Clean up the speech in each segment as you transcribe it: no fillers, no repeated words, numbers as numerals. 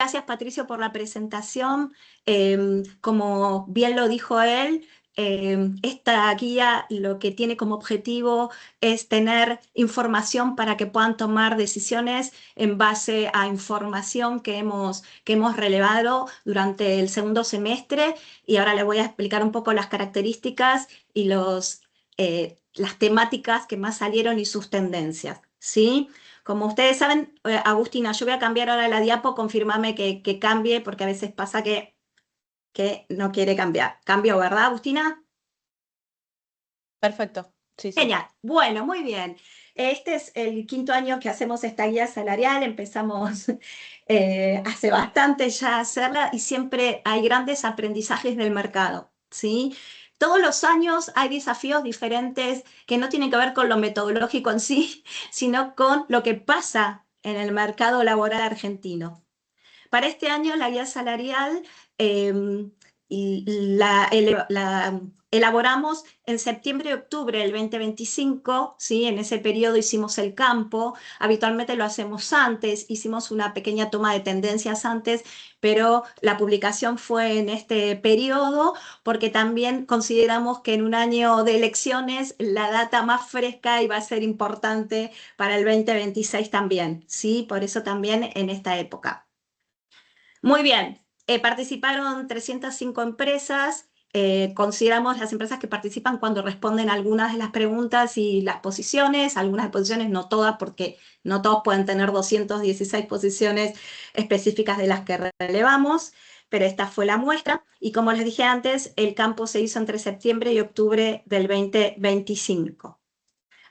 gracias Patricio por la presentación. Como bien lo dijo él, esta guía lo que tiene como objetivo es tener información para que puedan tomar decisiones en base a información que hemos relevado durante el segundo semestre, y ahora les voy a explicar un poco las características y las temáticas que más salieron y sus tendencias, ¿sí? Como ustedes saben, Agustina, yo voy a cambiar ahora la diapo, confírmame que cambie, porque a veces pasa que no quiere cambiar. ¿Cambio, verdad, Agustina? Perfecto, sí, sí. Genial. Bueno, muy bien. Este es el quinto año que hacemos esta guía salarial. Empezamos hace bastante ya a hacerla y siempre hay grandes aprendizajes del mercado, ¿sí? Todos los años hay desafíos diferentes que no tienen que ver con lo metodológico en sí, sino con lo que pasa en el mercado laboral argentino. Para este año la guía salarial eh, la elaboramos en septiembre y octubre del 2025, ¿sí? En ese periodo hicimos el campo, habitualmente lo hacemos antes, hicimos una pequeña toma de tendencias antes, pero la publicación fue en este periodo porque también consideramos que en un año de elecciones la data más fresca iba a ser importante para el 2026 también, ¿sí? Por eso también en esta época. Muy bien, participaron 305 empresas. Consideramos las empresas que participan cuando responden algunas de las preguntas y las posiciones, algunas posiciones, no todas, porque no todos pueden tener 216 posiciones específicas de las que relevamos, pero esta fue la muestra. Y como les dije antes, el campo se hizo entre septiembre y octubre del 2025.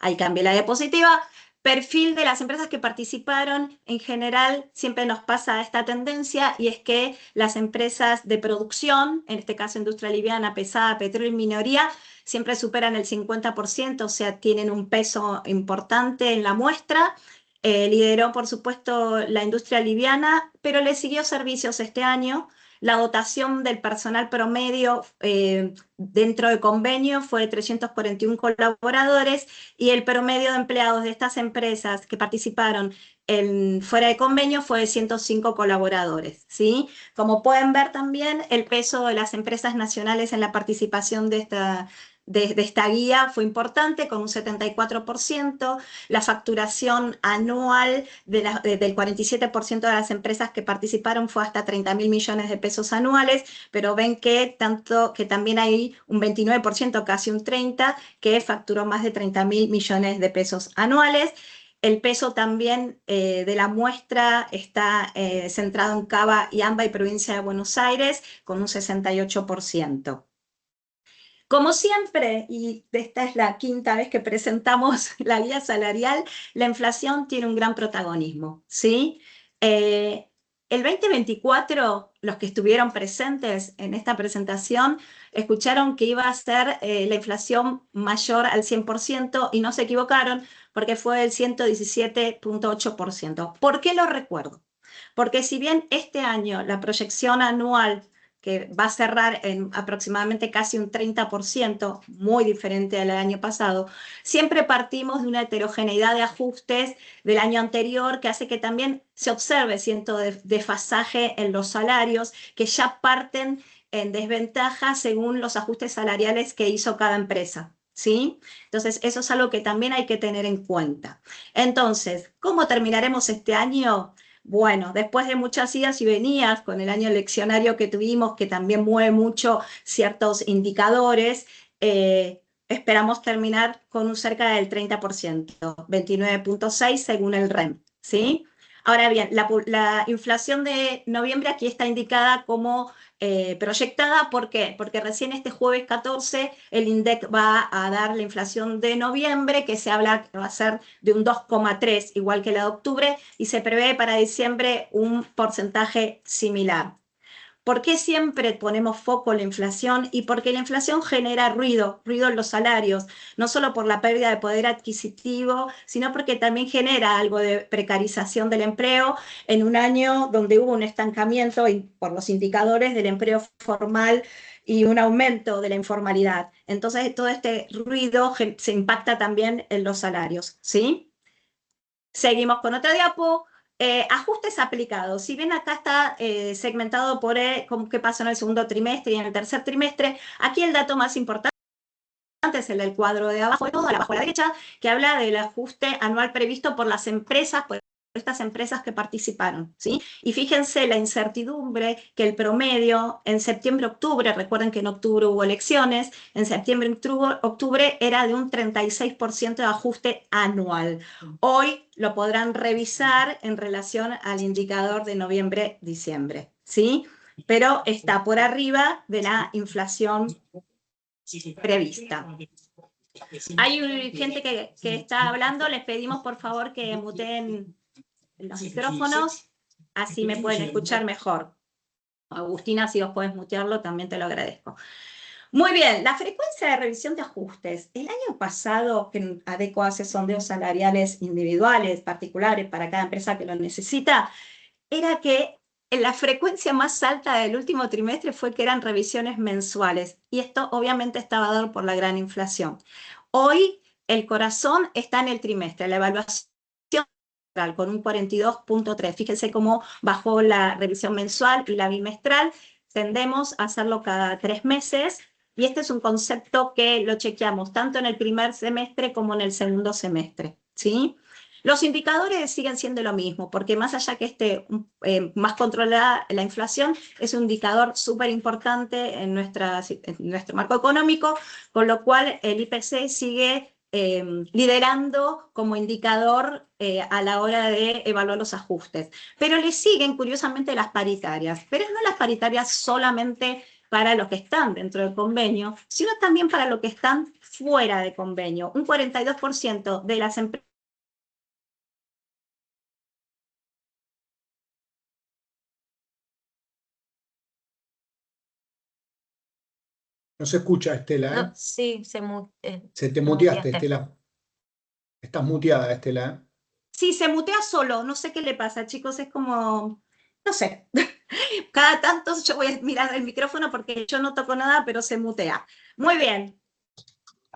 Ahí cambié la diapositiva. Perfil de las empresas que participaron, en general siempre nos pasa esta tendencia, y es que las empresas de producción, en este caso industria liviana, pesada, petróleo y minoría, siempre superan el 50%, o sea, tienen un peso importante en la muestra. Lideró, por supuesto, la industria liviana, pero le siguió servicios este año. La dotación del personal promedio dentro del convenio fue de 341 colaboradores, y el promedio de empleados de estas empresas que participaron fuera de convenio fue de 105 colaboradores, ¿sí? Como pueden ver también, el peso de las empresas nacionales en la participación de esta guía fue importante, con un 74%. La facturación anual del 47% de las empresas que participaron fue hasta 30.000 millones de pesos anuales, pero ven que también hay un 29%, casi un 30%, que facturó más de 30.000 millones de pesos anuales. El peso también de la muestra está centrado en Cava y AMBA y provincia de Buenos Aires, con un 68%. Como siempre, y esta es la quinta vez que presentamos la guía salarial, la inflación tiene un gran protagonismo, ¿sí? El 2024, los que estuvieron presentes en esta presentación, escucharon que iba a ser la inflación mayor al 100%, y no se equivocaron, porque fue el 117,8%. ¿Por qué lo recuerdo? Porque si bien este año la proyección anual, que va a cerrar en aproximadamente casi un 30%, muy diferente al año pasado, siempre partimos de una heterogeneidad de ajustes del año anterior, que hace que también se observe cierto desfasaje en los salarios, que ya parten en desventaja según los ajustes salariales que hizo cada empresa, ¿sí? Entonces, eso es algo que también hay que tener en cuenta. Entonces, ¿cómo terminaremos este año? Bueno, después de muchas idas y venidas con el año eleccionario que tuvimos, que también mueve mucho ciertos indicadores, esperamos terminar con un cerca del 30%, 29,6 según el REM, ¿sí? Ahora bien, la inflación de noviembre aquí está indicada como proyectada. ¿Por qué? Porque recién este jueves 14 el INDEC va a dar la inflación de noviembre, que se habla que va a ser de un 2,3, igual que la de octubre, y se prevé para diciembre un porcentaje similar. ¿Por qué siempre ponemos foco en la inflación? Y porque la inflación genera ruido en los salarios, no solo por la pérdida de poder adquisitivo, sino porque también genera algo de precarización del empleo en un año donde hubo un estancamiento por los indicadores del empleo formal y un aumento de la informalidad. Entonces, todo este ruido se impacta también en los salarios, ¿sí? Seguimos con otra diapo. Ajustes aplicados. Si bien acá está segmentado por qué pasó en el segundo trimestre y en el tercer trimestre, aquí el dato más importante es el del cuadro de abajo de todo, abajo a la derecha, que habla del ajuste anual previsto por las empresas, por estas empresas que participaron, ¿sí? Y fíjense la incertidumbre que el promedio en septiembre-octubre, recuerden que en octubre hubo elecciones, en septiembre-octubre era de un 36% de ajuste anual. Hoy lo podrán revisar en relación al indicador de noviembre-diciembre, ¿sí? Pero está por arriba de la inflación prevista. Hay gente que está hablando, les pedimos por favor que muteen los micrófonos, así me pueden escuchar mejor. Agustina, si vos podés mutearlo, también te lo agradezco. Muy bien, la frecuencia de revisión de ajustes. El año pasado, que ADECO hace sondeos salariales individuales, particulares, para cada empresa que lo necesita, era que la frecuencia más alta del último trimestre fue que eran revisiones mensuales, y esto obviamente estaba dado por la gran inflación. Hoy el corazón está en el trimestre, la evaluación con un 42.3. Fíjense cómo bajó la revisión mensual y la bimestral. Tendemos a hacerlo cada 3 meses, y este es un concepto que lo chequeamos tanto en el primer semestre como en el segundo semestre, ¿sí? Los indicadores siguen siendo lo mismo, porque más allá que esté más controlada la inflación, es un indicador súper importante en nuestro marco económico, con lo cual el IPC sigue liderando como indicador a la hora de evaluar los ajustes. Pero le siguen, curiosamente, las paritarias, pero no las paritarias solamente para los que están dentro del convenio, sino también para los que están fuera de convenio. Un 42% de las empresas No se escucha, Estela, ¿eh? No, sí, Se te te muteaste, muteaste. Estela. Estás muteada, Estela, ¿eh? Sí, se mutea solo, no sé qué le pasa, chicos, es como, no sé, cada tanto yo voy a mirar el micrófono porque yo no toco nada, pero se mutea. Muy bien,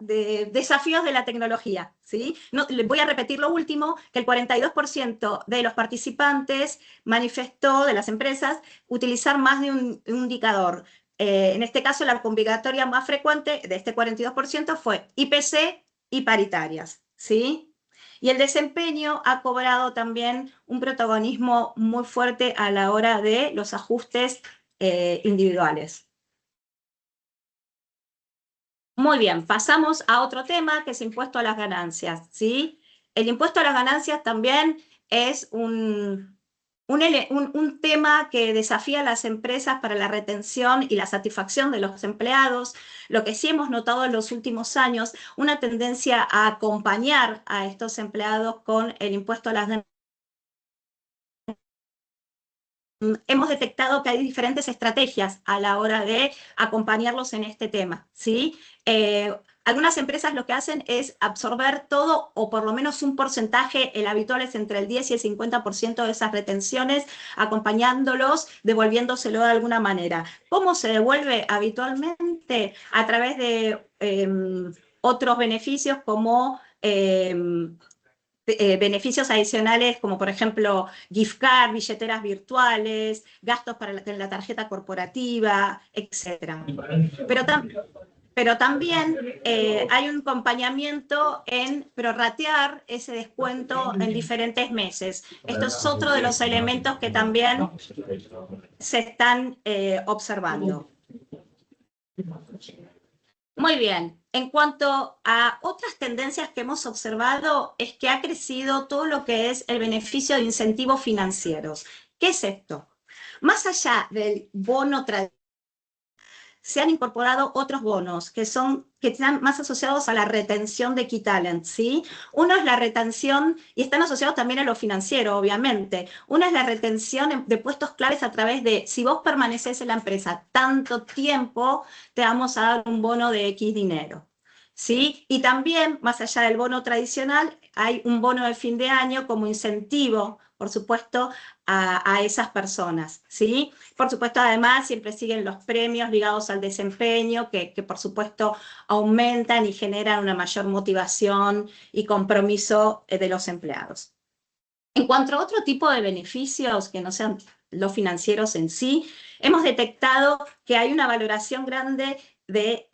desafíos de la tecnología, ¿sí? No, les voy a repetir lo último, que el 42% de los participantes manifestó, de las empresas, utilizar más de un indicador. En este caso, la convocatoria más frecuente de este 42% fue IPC y paritarias, ¿sí? Y el desempeño ha cobrado también un protagonismo muy fuerte a la hora de los ajustes individuales. Muy bien, pasamos a otro tema, que es impuesto a las ganancias, ¿sí? El impuesto a las ganancias también es un tema que desafía a las empresas para la retención y la satisfacción de los empleados. Lo que sí hemos notado en los últimos años, una tendencia a acompañar a estos empleados con el impuesto a las ganancias. Hemos detectado que hay diferentes estrategias a la hora de acompañarlos en este tema, ¿sí? Algunas empresas lo que hacen es absorber todo, o por lo menos un porcentaje, el habitual es entre el 10 y el 50% de esas retenciones, acompañándolos, devolviéndoselo de alguna manera. ¿Cómo se devuelve habitualmente? A través de otros beneficios como beneficios adicionales como por ejemplo gift card, billeteras virtuales, gastos para la tarjeta corporativa, etc. Pero también hay un acompañamiento en prorratear ese descuento en diferentes meses. Esto es otro de los elementos que también se están observando. Muy bien. En cuanto a otras tendencias que hemos observado, es que ha crecido todo lo que es el beneficio de incentivos financieros. ¿Qué es esto? Más allá del bono tradicional, se han incorporado otros bonos que están más asociados a la retención de key talent, ¿sí? Uno es la retención, y están asociados también a lo financiero, obviamente. Uno es la retención de puestos claves a través de, si vos permaneces en la empresa tanto tiempo, te vamos a dar un bono de X dinero, ¿sí? Y también, más allá del bono tradicional, hay un bono de fin de año como incentivo, por supuesto, a esas personas, ¿sí? Por supuesto, además, siempre siguen los premios ligados al desempeño, que por supuesto aumentan y generan una mayor motivación y compromiso de los empleados. En cuanto a otro tipo de beneficios que no sean los financieros en sí, hemos detectado que hay una valoración grande de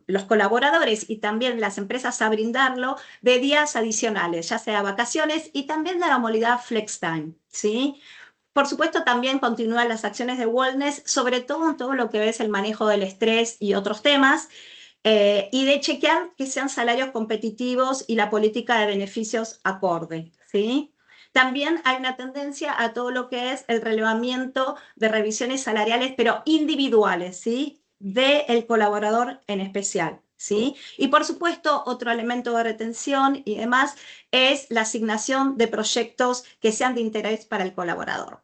los colaboradores y también las empresas a brindarlo de días adicionales, ya sea vacaciones y también de la modalidad flex time, ¿sí? Por supuesto, también continúan las acciones de wellness, sobre todo en todo lo que es el manejo del estrés y otros temas, y de chequear que sean salarios competitivos y la política de beneficios acorde, ¿sí? También hay una tendencia a todo lo que es el relevamiento de revisiones salariales, pero individuales, ¿sí? Del colaborador en especial, ¿sí? Y por supuesto, otro elemento de retención y demás es la asignación de proyectos que sean de interés para el colaborador.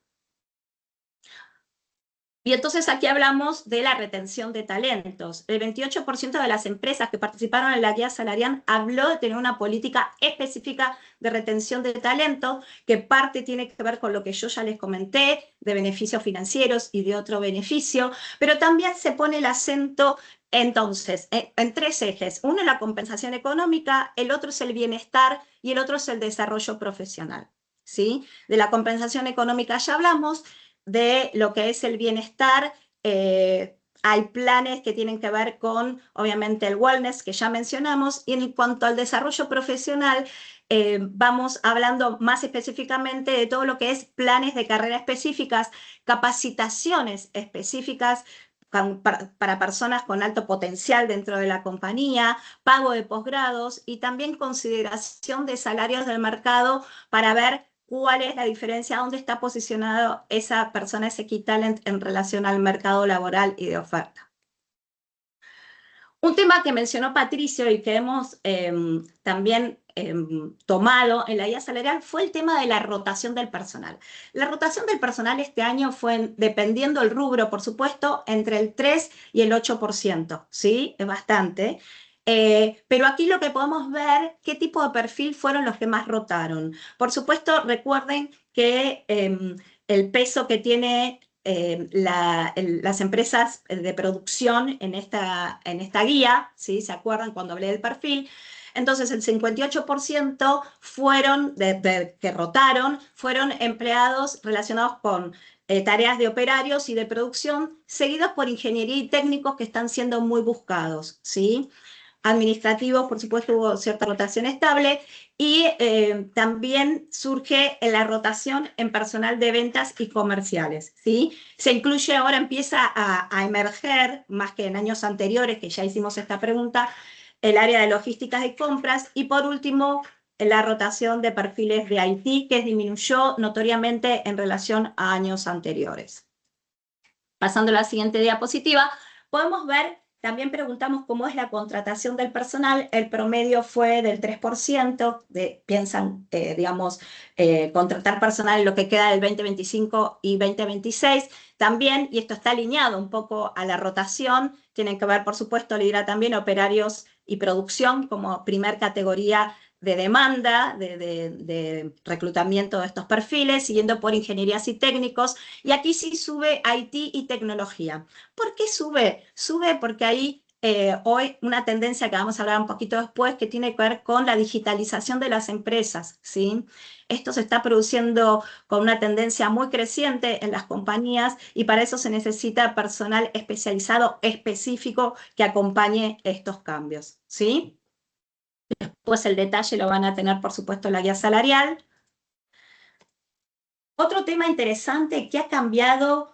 Y entonces aquí hablamos de la retención de talentos. El 28% de las empresas que participaron en la guía salarial habló de tener una política específica de retención de talento, que parte tiene que ver con lo que yo ya les comenté, de beneficios financieros y de otro beneficio, pero también se pone el acento entonces en tres ejes. Uno es la compensación económica, el otro es el bienestar y el otro es el desarrollo profesional, ¿sí? De la compensación económica ya hablamos, de lo que es el bienestar. Hay planes que tienen que ver con, obviamente, el wellness que ya mencionamos, y en cuanto al desarrollo profesional, vamos hablando más específicamente de todo lo que es planes de carrera específicas, capacitaciones específicas para personas con alto potencial dentro de la compañía, pago de posgrados y también consideración de salarios del mercado para ver cuál es la diferencia, dónde está posicionado esa persona, ese key talent en relación al mercado laboral y de oferta. Un tema que mencionó Patricio y que hemos también tomado en la guía salarial fue el tema de la rotación del personal. La rotación del personal este año fue, dependiendo del rubro, por supuesto, entre el 3 y el 8%, ¿sí? Es bastante. Pero aquí lo que podemos ver, qué tipo de perfil fueron los que más rotaron. Por supuesto, recuerden que el peso que tiene las empresas de producción en esta guía, ¿sí? ¿Se acuerdan cuando hablé del perfil? Entonces, el 58% fueron, que rotaron, fueron empleados relacionados con tareas de operarios y de producción, seguidos por ingeniería y técnicos que están siendo muy buscados, ¿sí? Administrativos, por supuesto, hubo cierta rotación estable, y también surge la rotación en personal de ventas y comerciales, ¿sí? Se incluye ahora, empieza a emerger, más que en años anteriores, que ya hicimos esta pregunta, el área de logísticas y compras, y por último, la rotación de perfiles de IT, que disminuyó notoriamente en relación a años anteriores. Pasando a la siguiente diapositiva, podemos ver, también preguntamos cómo es la contratación del personal. El promedio fue del 3%, piensan, digamos, contratar personal en lo que queda del 2025 y 2026. También, y esto está alineado un poco a la rotación, tienen que ver, por supuesto, liderar también operarios y producción como primer categoría de demanda, de reclutamiento de estos perfiles, siguiendo por ingenierías y técnicos, y aquí sí sube IT y tecnología. ¿Por qué sube? Sube porque hay hoy una tendencia que vamos a hablar un poquito después, que tiene que ver con la digitalización de las empresas, ¿sí? Esto se está produciendo con una tendencia muy creciente en las compañías, y para eso se necesita personal especializado, específico, que acompañe estos cambios, ¿sí? Pues el detalle lo van a tener, por supuesto, en la guía salarial. Otro tema interesante que ha cambiado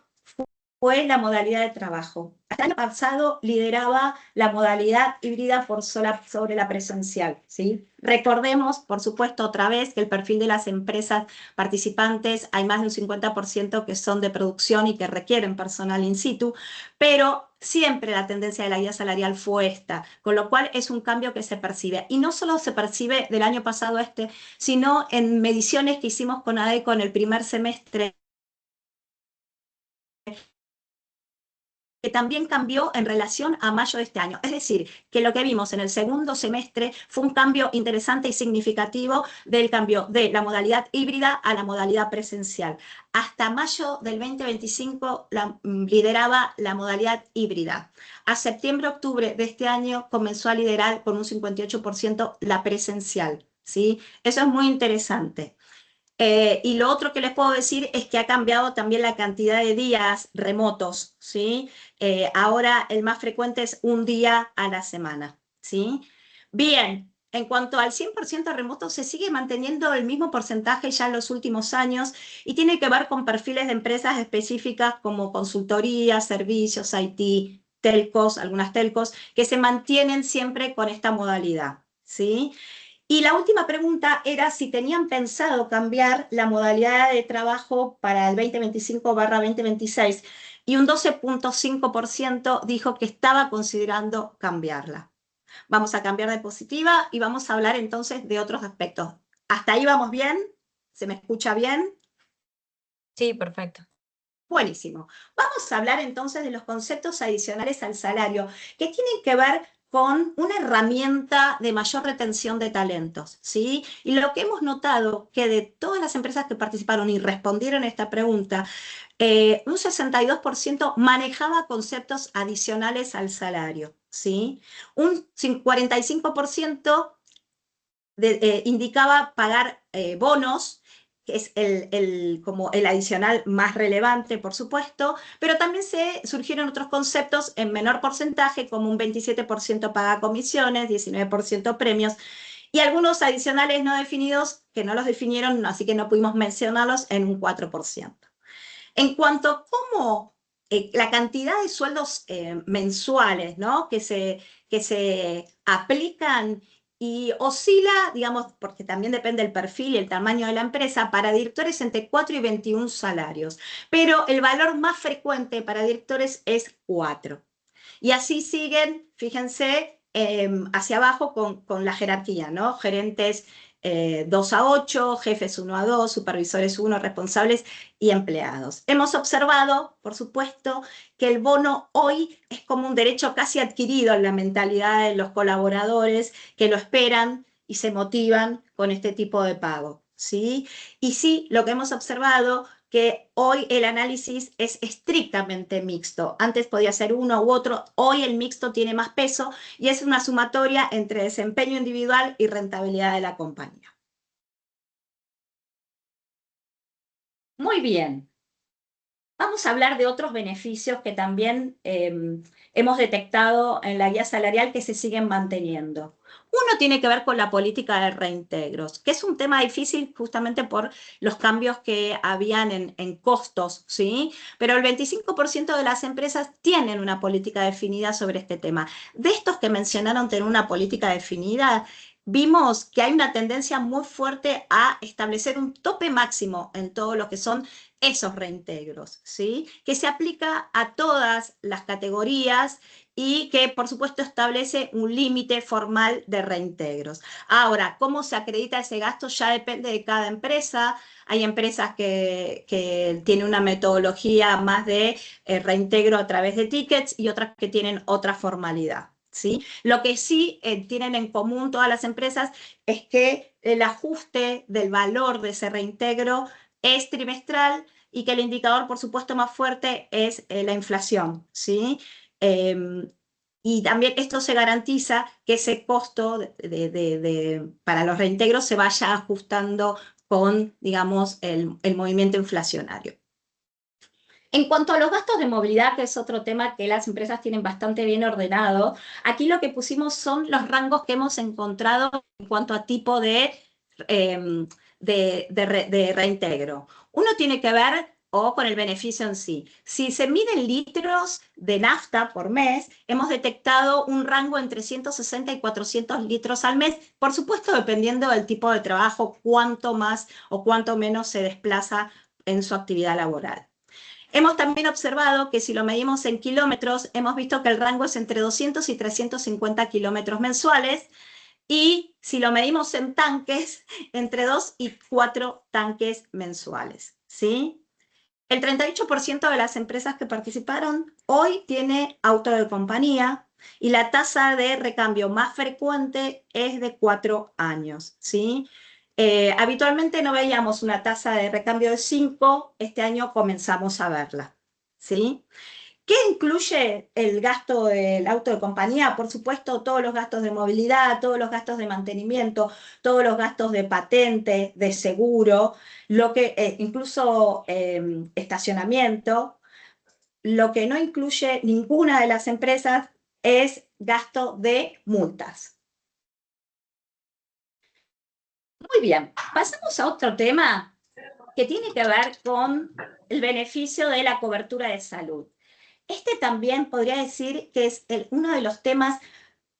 fue la modalidad de trabajo. Hasta el año pasado lideraba la modalidad híbrida por sobre la presencial, ¿sí? Recordemos, por supuesto, otra vez que el perfil de las empresas participantes, hay más de un 50% que son de producción y que requieren personal in situ, pero siempre la tendencia de la guía salarial fue esta, con lo cual es un cambio que se percibe. Y no solo se percibe del año pasado sino en mediciones que hicimos con ADECO en el primer semestre, que también cambió en relación a mayo de este año. Es decir, que lo que vimos en el segundo semestre fue un cambio interesante y significativo del cambio de la modalidad híbrida a la modalidad presencial. Hasta mayo del 2025 lideraba la modalidad híbrida. A septiembre-octubre de este año comenzó a liderar con un 58% la presencial, ¿sí? Eso es muy interesante. Y lo otro que les puedo decir es que ha cambiado también la cantidad de días remotos, ¿sí? Ahora el más frecuente es un día a la semana, ¿sí? Bien, en cuanto al 100% remoto, se sigue manteniendo el mismo porcentaje ya en los últimos años y tiene que ver con perfiles de empresas específicas como consultoría, servicios, IT, telcos, algunas telcos, que se mantienen siempre con esta modalidad, ¿sí? Y la última pregunta era si tenían pensado cambiar la modalidad de trabajo para el 2025/2026 y un 12,5% dijo que estaba considerando cambiarla. Vamos a cambiar de positiva y vamos a hablar entonces de otros aspectos. ¿Hasta ahí vamos bien? ¿Se me escucha bien? Sí, perfecto. Buenísimo. Vamos a hablar entonces de los conceptos adicionales al salario, que tienen que ver con una herramienta de mayor retención de talentos, ¿sí? Y lo que hemos notado que de todas las empresas que participaron y respondieron a esta pregunta, un 62% manejaba conceptos adicionales al salario, ¿sí? Un 45% indicaba pagar bonos, que es como el adicional más relevante, por supuesto, pero también surgieron otros conceptos en menor porcentaje, como un 27% paga comisiones, 19% premios, y algunos adicionales no definidos que no los definieron, así que no pudimos mencionarlos, en un 4%. En cuanto a cómo la cantidad de sueldos mensuales, ¿no? que se aplican y oscila, digamos, porque también depende del perfil y el tamaño de la empresa, para directores entre 4 y 21 salarios, pero el valor más frecuente para directores es 4. Y así siguen, fíjense, hacia abajo con la jerarquía, ¿no? Gerentes 2 a 8, jefes 1 a 2, supervisores 1, responsables y empleados. Hemos observado, por supuesto, que el bono hoy es como un derecho casi adquirido en la mentalidad de los colaboradores que lo esperan y se motivan con este tipo de pago, ¿sí? Y sí, lo que hemos observado que hoy el análisis es estrictamente mixto. Antes podía ser uno u otro, hoy el mixto tiene más peso y es una sumatoria entre desempeño individual y rentabilidad de la compañía. Muy bien. Vamos a hablar de otros beneficios que también hemos detectado en la guía salarial que se siguen manteniendo. Uno tiene que ver con la política de reintegros, que es un tema difícil justamente por los cambios que habían en costos, ¿sí? Pero el 25% de las empresas tienen una política definida sobre este tema. De estos que mencionaron tener una política definida, vimos que hay una tendencia muy fuerte a establecer un tope máximo en todo lo que son esos reintegros, ¿sí? Que se aplica a todas las categorías y que, por supuesto, establece un límite formal de reintegros. Ahora, ¿cómo se acredita ese gasto? Ya depende de cada empresa. Hay empresas que tienen una metodología más de reintegro a través de tickets y otras que tienen otra formalidad, ¿sí? Lo que sí tienen en común todas las empresas es que el ajuste del valor de ese reintegro es trimestral y que el indicador, por supuesto, más fuerte es la inflación, ¿sí? Y también esto se garantiza que ese costo para los reintegros se vaya ajustando con, digamos, el movimiento inflacionario. En cuanto a los gastos de movilidad, que es otro tema que las empresas tienen bastante bien ordenado, aquí lo que pusimos son los rangos que hemos encontrado en cuanto a tipo de reintegro. Uno tiene que ver o con el beneficio en sí. Si se miden litros de nafta por mes, hemos detectado un rango entre 160 y 400 litros al mes, por supuesto dependiendo del tipo de trabajo, cuánto más o cuánto menos se desplaza en su actividad laboral. Hemos también observado que si lo medimos en kilómetros, hemos visto que el rango es entre 200 y 350 kilómetros mensuales, y si lo medimos en tanques, entre 2 y 4 tanques mensuales, ¿sí? El 38% de las empresas que participaron hoy tiene auto de compañía y la tasa de recambio más frecuente es de 4 años, ¿sí? Habitualmente no veíamos una tasa de recambio de 5, este año comenzamos a verla, ¿sí? ¿Qué incluye el gasto del auto de compañía? Por supuesto, todos los gastos de movilidad, todos los gastos de mantenimiento, todos los gastos de patente, de seguro, incluso estacionamiento. Lo que no incluye ninguna de las empresas es gasto de multas. Muy bien, pasamos a otro tema que tiene que ver con el beneficio de la cobertura de salud. Este también podría decir que es uno de los temas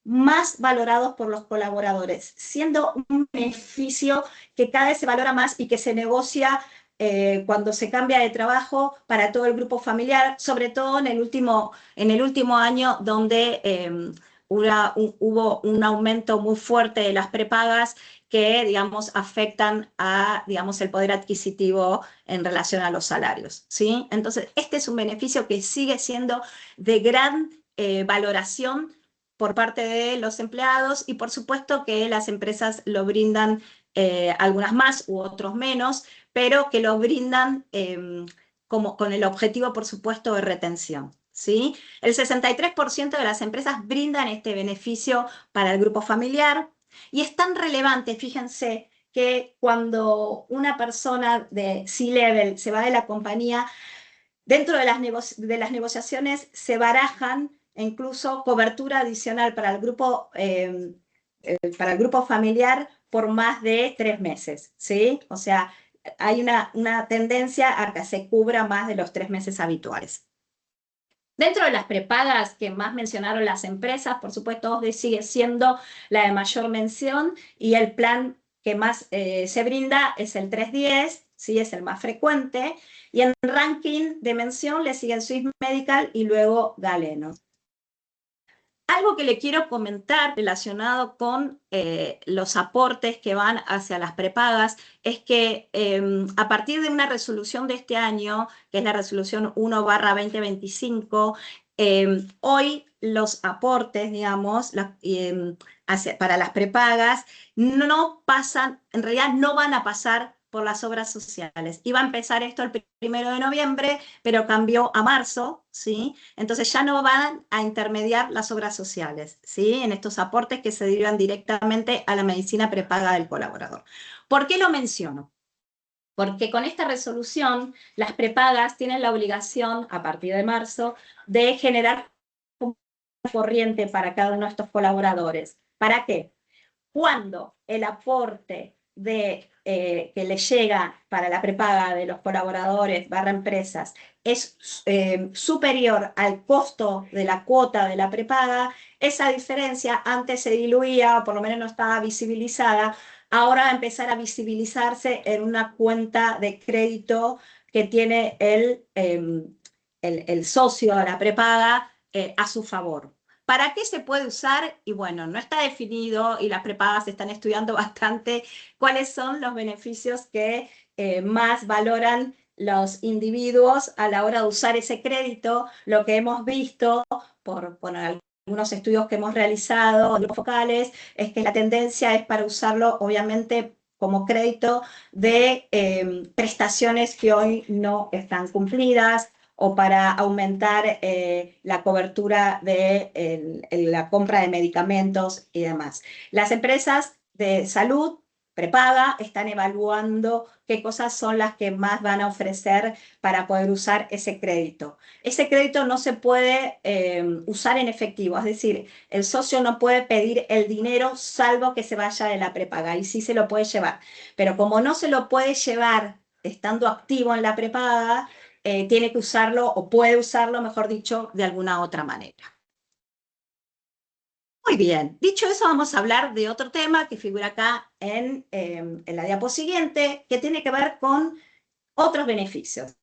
más valorados por los colaboradores, siendo un beneficio que cada vez se valora más y que se negocia cuando se cambia de trabajo para todo el grupo familiar, sobre todo en el último año donde hubo un aumento muy fuerte de las prepagas que, digamos, afectan a, digamos, el poder adquisitivo en relación a los salarios, ¿sí? Entonces, este es un beneficio que sigue siendo de gran valoración por parte de los empleados y por supuesto que las empresas lo brindan, algunas más u otros menos, pero que lo brindan con el objetivo, por supuesto, de retención, ¿sí? El 63% de las empresas brindan este beneficio para el grupo familiar y es tan relevante, fíjense, que cuando una persona de C-level se va de la compañía, dentro de las negociaciones se barajan incluso cobertura adicional para el grupo familiar por más de 3 meses, ¿sí? O sea, hay una tendencia a que se cubra más de los 3 meses habituales. Dentro de las prepagas que más mencionaron las empresas, por supuesto, OSDE sigue siendo la de mayor mención y el plan que más se brinda es el 310, ¿sí? Es el más frecuente, y en ranking de mención le siguen Swiss Medical y luego Galeno. Algo que le quiero comentar relacionado con los aportes que van hacia las prepagas es que a partir de una resolución de este año, que es la resolución 1/2025, hoy los aportes, digamos, para las prepagas no pasan, en realidad no van a pasar por las obras sociales. Iba a empezar esto el 1 de noviembre, pero cambió a marzo, ¿sí? Entonces ya no van a intermediar las obras sociales, ¿sí? En estos aportes que se derivan directamente a la medicina prepaga del colaborador. ¿Por qué lo menciono? Porque con esta resolución las prepagas tienen la obligación, a partir de marzo, de generar un corriente para cada uno de estos colaboradores. ¿Para qué? Cuando el aporte que les llega para la prepaga de los colaboradores empresas es superior al costo de la cuota de la prepaga, esa diferencia antes se diluía, o por lo menos no estaba visibilizada, ahora va a empezar a visibilizarse en una cuenta de crédito que tiene el socio de la prepaga a su favor. ¿Para qué se puede usar? Y bueno, no está definido y las prepagas están estudiando bastante cuáles son los beneficios que más valoran los individuos a la hora de usar ese crédito. Lo que hemos visto por algunos estudios que hemos realizado en grupos focales es que la tendencia es para usarlo, obviamente, como crédito de prestaciones que hoy no están cumplidas, o para aumentar la cobertura de la compra de medicamentos y demás. Las empresas de salud prepaga están evaluando qué cosas son las que más van a ofrecer para poder usar ese crédito. Ese crédito no se puede usar en efectivo, es decir, el socio no puede pedir el dinero salvo que se vaya de la prepaga, y sí se lo puede llevar. Pero como no se lo puede llevar estando activo en la prepaga, tiene que usarlo, o puede usarlo, mejor dicho, de alguna otra manera. Muy bien, dicho eso, vamos a hablar de otro tema que figura acá en la diapo siguiente, que tiene que ver con otros beneficios.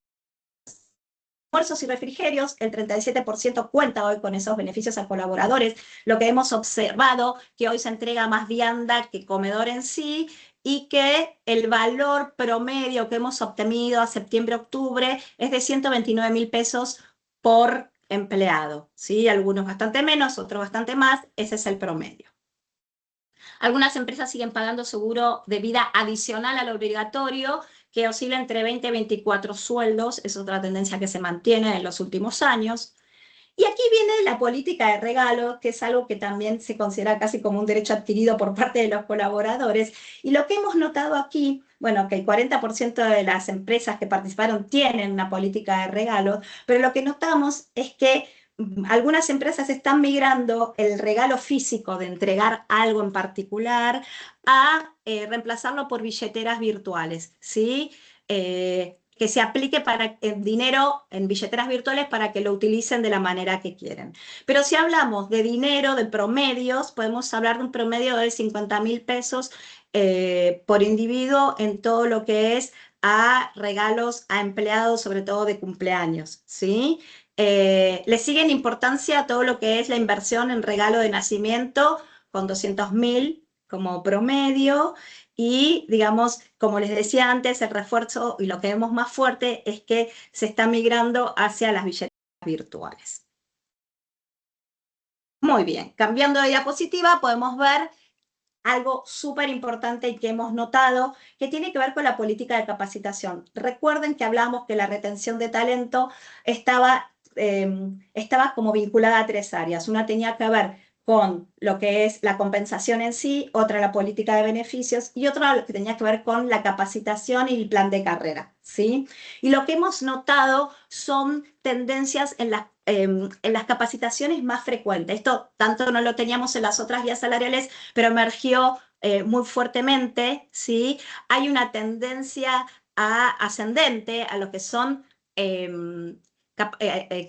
Almuerzos y refrigerios, el 37% cuenta hoy con esos beneficios a colaboradores. Lo que hemos observado, que hoy se entrega más vianda que comedor en sí, y que el valor promedio que hemos obtenido a septiembre-octubre es de 129.000 pesos por empleado, ¿sí? Algunos bastante menos, otros bastante más, ese es el promedio. Algunas empresas siguen pagando seguro de vida adicional al obligatorio, que oscila entre 20 y 24 sueldos, es otra tendencia que se mantiene en los últimos años. Y aquí viene la política de regalo, que es algo que también se considera casi como un derecho adquirido por parte de los colaboradores. Y lo que hemos notado aquí, bueno, que el 40% de las empresas que participaron tienen una política de regalo, pero lo que notamos es que algunas empresas están migrando el regalo físico de entregar algo en particular a reemplazarlo por billeteras virtuales, ¿sí? Que se aplique para el dinero en billeteras virtuales para que lo utilicen de la manera que quieren. Pero si hablamos de dinero, de promedios, podemos hablar de un promedio de 50.000 pesos por individuo en todo lo que es a regalos a empleados, sobre todo de cumpleaños, ¿sí? Le sigue en importancia todo lo que es la inversión en regalo de nacimiento, con 200.000 como promedio, y digamos, como les decía antes, el refuerzo y lo que vemos más fuerte es que se está migrando hacia las billeteras virtuales. Muy bien, cambiando de diapositiva podemos ver algo súper importante y que hemos notado, que tiene que ver con la política de capacitación. Recuerden que hablamos que la retención de talento estaba como vinculada a 3 áreas. Una tenía que ver con lo que es la compensación en sí, otra la política de beneficios y otra lo que tenía que ver con la capacitación y el plan de carrera, ¿sí? Y lo que hemos notado son tendencias en las capacitaciones más frecuentes. Esto tanto no lo teníamos en las otras vías salariales, pero emergió muy fuertemente, ¿sí? Hay una tendencia ascendente a lo que son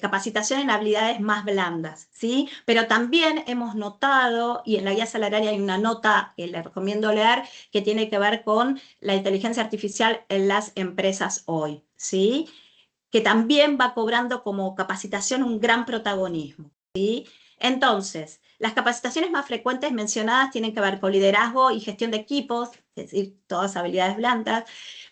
capacitación en habilidades más blandas, ¿sí? Pero también hemos notado, y en la guía salarial hay una nota que les recomiendo leer, que tiene que ver con la inteligencia artificial en las empresas hoy, ¿sí? Que también va cobrando como capacitación un gran protagonismo, ¿sí? Entonces, las capacitaciones más frecuentes mencionadas tienen que ver con liderazgo y gestión de equipos, es decir, todas habilidades blandas,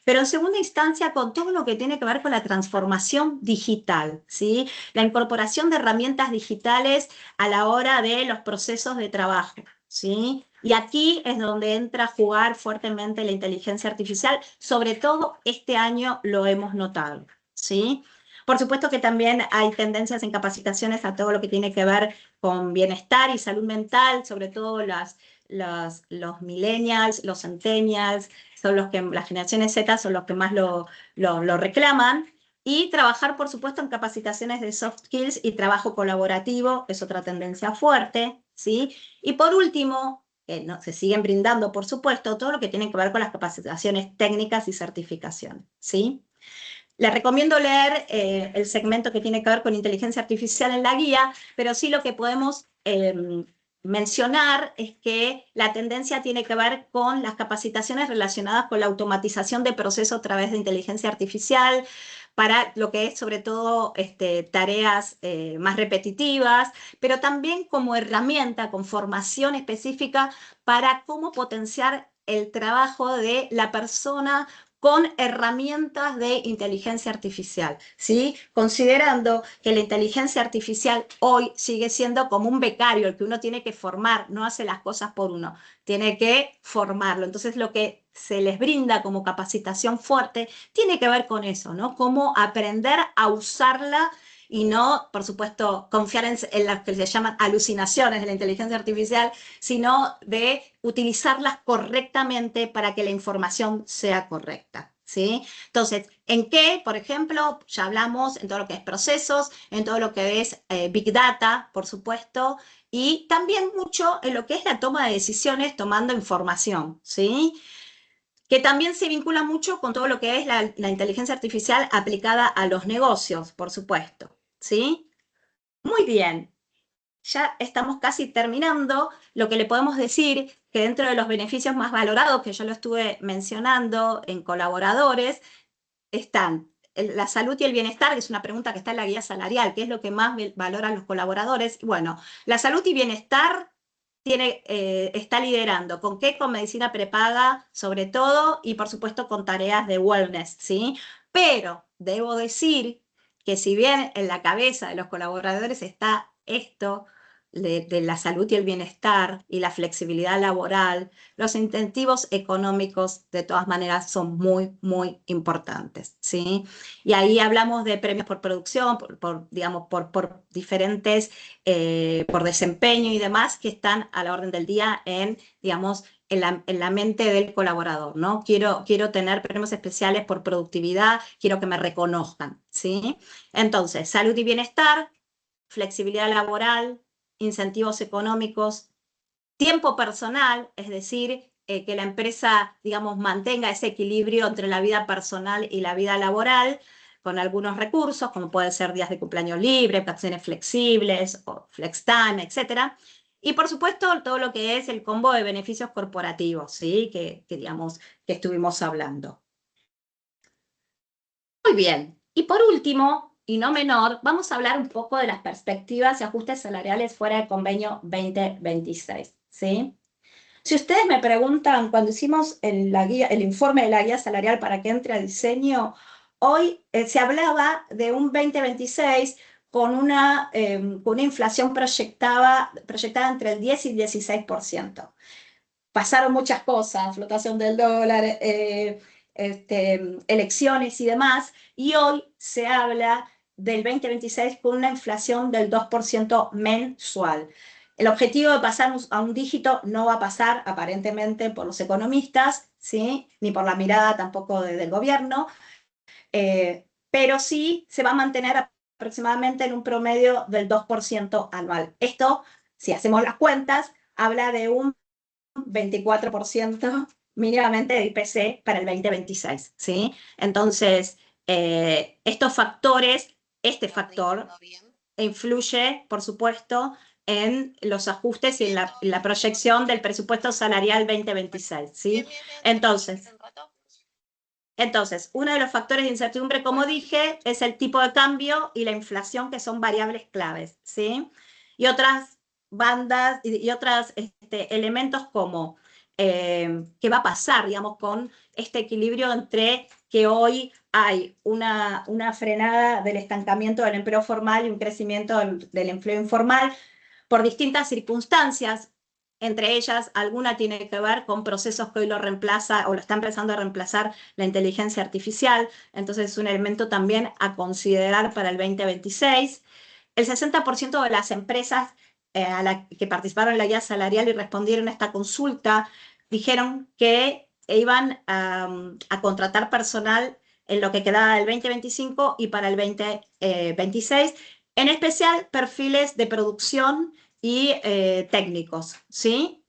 pero en segunda instancia con todo lo que tiene que ver con la transformación digital, ¿sí? La incorporación de herramientas digitales a la hora de los procesos de trabajo, ¿sí? Y aquí es donde entra a jugar fuertemente la inteligencia artificial, sobre todo este año lo hemos notado, ¿sí? Por supuesto que también hay tendencias en capacitaciones a todo lo que tiene que ver con bienestar y salud mental, sobre todo los millennials, los centennials, son los que, las generaciones Z son los que más lo reclaman, y trabajar, por supuesto, en capacitaciones de soft skills y trabajo colaborativo, es otra tendencia fuerte, ¿sí? Y por último, no, se siguen brindando, por supuesto, todo lo que tiene que ver con las capacitaciones técnicas y certificaciones, ¿sí? Les recomiendo leer el segmento que tiene que ver con inteligencia artificial en la guía, pero sí lo que podemos mencionar es que la tendencia tiene que ver con las capacitaciones relacionadas con la automatización de procesos a través de inteligencia artificial, para lo que es sobre todo tareas más repetitivas, pero también como herramienta, con formación específica para cómo potenciar el trabajo de la persona con herramientas de inteligencia artificial, ¿sí? Considerando que la inteligencia artificial hoy sigue siendo como un becario, el que uno tiene que formar, no hace las cosas por uno, tiene que formarlo. Entonces lo que se les brinda como capacitación fuerte tiene que ver con eso, ¿no? Cómo aprender a usarla y no, por supuesto, confiar en las que se llaman alucinaciones de la inteligencia artificial, sino de utilizarlas correctamente para que la información sea correcta, ¿sí? Entonces, ¿en qué? Por ejemplo, ya hablamos en todo lo que es procesos, en todo lo que es Big Data, por supuesto, y también mucho en lo que es la toma de decisiones tomando información, ¿sí? Que también se vincula mucho con todo lo que es la inteligencia artificial aplicada a los negocios, por supuesto, ¿sí? Muy bien, ya estamos casi terminando. Lo que le podemos decir que dentro de los beneficios más valorados, que yo lo estuve mencionando en colaboradores, están la salud y el bienestar, que es una pregunta que está en la guía salarial, ¿qué es lo que más valoran los colaboradores? Bueno, la salud y bienestar está liderando. ¿Con qué? Con medicina prepaga, sobre todo, y por supuesto con tareas de wellness, ¿sí? Pero debo decir que si bien en la cabeza de los colaboradores está esto de la salud y el bienestar y la flexibilidad laboral, los incentivos económicos de todas maneras son muy, muy importantes, ¿sí? Y ahí hablamos de premios por producción, digamos, por diferentes, por desempeño y demás que están a la orden del día en, digamos, en la mente del colaborador, ¿no? Quiero tener premios especiales por productividad, quiero que me reconozcan, ¿sí? Entonces, salud y bienestar, flexibilidad laboral, incentivos económicos, tiempo personal, es decir, que la empresa, digamos, mantenga ese equilibrio entre la vida personal y la vida laboral, con algunos recursos, como pueden ser días de cumpleaños libre, vacaciones flexibles, o flex time, etcétera. Y por supuesto, todo lo que es el combo de beneficios corporativos, ¿sí? Digamos, que estuvimos hablando. Muy bien. Y por último, y no menor, vamos a hablar un poco de las perspectivas y ajustes salariales fuera del convenio 2026, ¿sí? Si ustedes me preguntan, cuando hicimos el informe de la guía salarial para que entre a diseño, hoy se hablaba de un 2026 con una inflación proyectada entre el 10 y el 16%. Pasaron muchas cosas, flotación del dólar, elecciones y demás, y hoy se habla del 2026 con una inflación del 2% mensual. El objetivo de pasar a un dígito no va a pasar aparentemente por los economistas, ¿sí? Ni por la mirada tampoco del gobierno, pero sí se va a mantener aproximadamente en un promedio del 2% anual. Esto, si hacemos las cuentas, habla de un 24% mínimamente de IPC para el 2026, ¿sí? Entonces, estos factores, este factor influye, por supuesto, en los ajustes y en la proyección del presupuesto salarial 2026, ¿sí? Entonces, uno de los factores de incertidumbre, como dije, es el tipo de cambio y la inflación, que son variables claves, ¿sí? Y otras bandas y otros elementos como qué va a pasar, digamos, con este equilibrio entre que hoy hay una frenada del estancamiento del empleo formal y un crecimiento del empleo informal por distintas circunstancias. Entre ellas, alguna tiene que ver con procesos que hoy lo reemplaza o lo está empezando a reemplazar la inteligencia artificial. Entonces, es un elemento también a considerar para el 2026. El 60% de las empresas que participaron en la guía salarial y respondieron a esta consulta dijeron que iban a contratar personal en lo que quedaba del 2025 y para el 2026, en especial perfiles de producción y técnicos, ¿sí?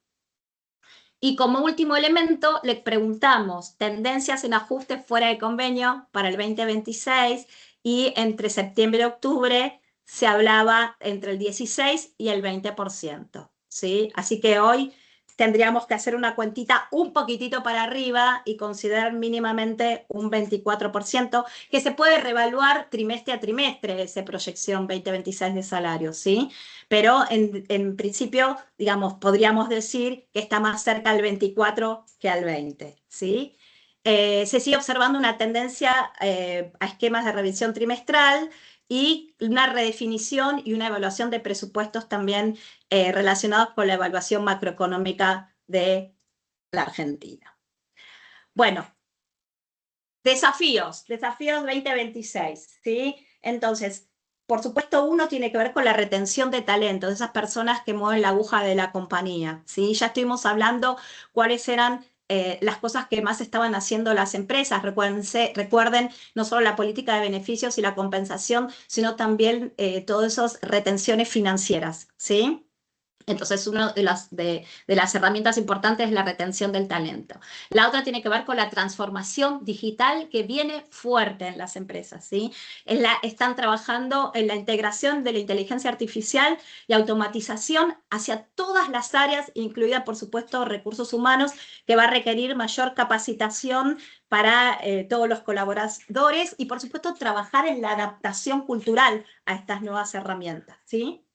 Y como último elemento, le preguntamos tendencias en ajustes fuera de convenio para el 2026 y entre septiembre y octubre se hablaba entre el 16 y el 20%, ¿sí? Así que hoy tendríamos que hacer una cuentita un poquitito para arriba y considerar mínimamente un 24%, que se puede reevaluar trimestre a trimestre esa proyección 2026 de salario, ¿sí? Pero en principio, digamos, podríamos decir que está más cerca al 24 que al 20, ¿sí? Se sigue observando una tendencia a esquemas de revisión trimestral y una redefinición y una evaluación de presupuestos también relacionados con la evaluación macroeconómica de la Argentina. Bueno, desafíos 2026, ¿sí? Entonces, por supuesto, uno tiene que ver con la retención de talentos, de esas personas que mueven la aguja de la compañía, ¿sí? Ya estuvimos hablando cuáles eran las cosas que más estaban haciendo las empresas. Recuerden no solo la política de beneficios y la compensación, sino también todas esas retenciones financieras, ¿sí? Entonces, una de las herramientas importantes es la retención del talento. La otra tiene que ver con la transformación digital que viene fuerte en las empresas, ¿sí? Están trabajando en la integración de la inteligencia artificial y automatización hacia todas las áreas, incluida, por supuesto, recursos humanos, que va a requerir mayor capacitación para todos los colaboradores y, por supuesto, trabajar en la adaptación cultural a estas nuevas herramientas, ¿sí?